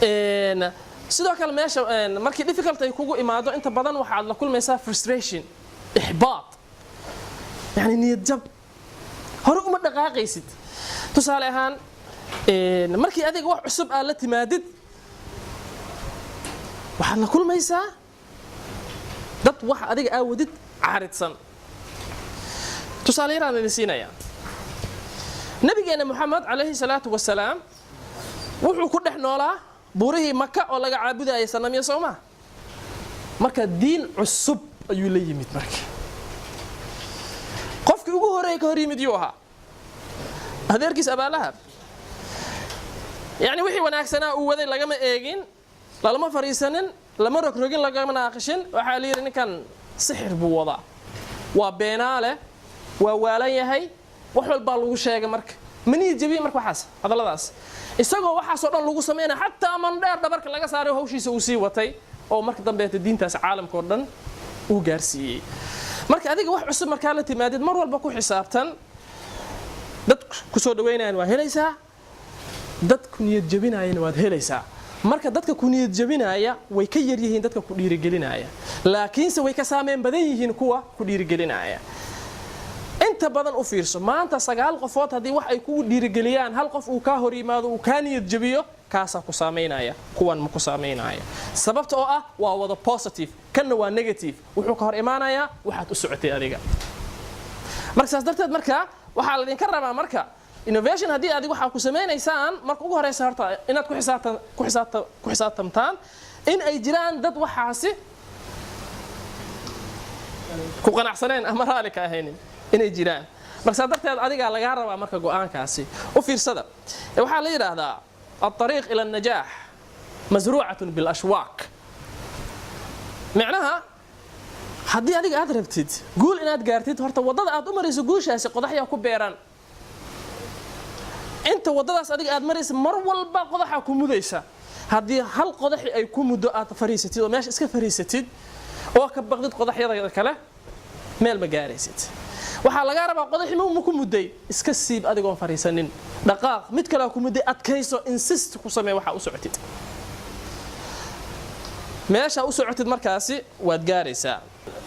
sidoo kale meesha markii difficult ay kugu imaado inta badan waxaad la kulmaysaa frustration ihbaat yani niyad jab hore uma dhaqaaqaysid tusaale ahaan markii adiga wax cusub aad la timaadid waxaad la kulmaysaa dad wax adiga aawadid caaridsan tusaale yaraan idin siinaya nabigeena Muhammad alayhi salatu wasalaam wuxuu ku dhex noolaa buurihii Makka oo laga caabudayay sanamyo Soomaa marka diin cusub ayuu la yimid markii qofkii ugu horeeyay ka hor yimid yuu ahaa adeerkiis Abaa Lahab يعني وحي وناكسنا ووذي لقما إيجين لما فريسنن لما ركروجين لقما ناقشين وحاليا إن كان سحر بوضع وبيناله ووالي هي وحول بالو شيء مرك من يجيبي مرك وحاس هذا لا داس استجوا وحاس صار لو سمينا حتى من دار دبرك لقى صار هو شيء سوسي وتي أو مرك ضمبيت الدين تاس عالم كردن وجارسي مرك هذيك واحد عصب مركالة تمادد مرة البكو حسابتن دت كسود وين وهليسا dadku niyad jabinayeen waad helaysaa marka dadka ku niyad jabinaya way ka yar yihiin dadka ku dhiirigelinaya laakiinse way ka saameyn badan yihiin kuwa ku dhiirigelinaya inta badan u fiirso maanta 9 qofood hadii wax ay ku dhiirigeliyaan hal qof uu ka hor yimaado uu ka niyad jabiyo kaasa ku saameynaya kuwan ma ku saameynaya sababta oo ah waa wada positive kana waa negative wuxuu ka hor imaanaya waxaad u socotay adiga marka saas darteed marka waxa la idin ka rabaa marka innovation hadii adigu waxa ku sameeynaysan marka ugu horeysa horta inaad ku xisaabtamtaan in ay jiraan dad waxaasi ku qanacsaneen ama raali ka ahayn inay jiraan marka darteed adiga laga rabaa marka go'aankaasi u fiirsada waxa la yiraahdaa الطريق الى النجاح مزروعه بالاشواك معناها hadii adiga aad rabtid gool inaad gaartid horta wadada aad u marayso guushaasi qodaxya ku beeran انت wadadaas adiga aad maraysa mar walba qodaxa ku mudaysa hadii hal qodaxi ay ku mudo aad fariisatid oo meesha iska fariisatid oo ka baqdid qodaxyada kale meel ma gaaraysid waxa laga rabaa qodaxi ma ku muday iska siib adigoon fariisanin dhaqaaq mid kale ku muday adkayso insist ku samee waxa u socotid meesha u socotid markaasi waad gaaraysaa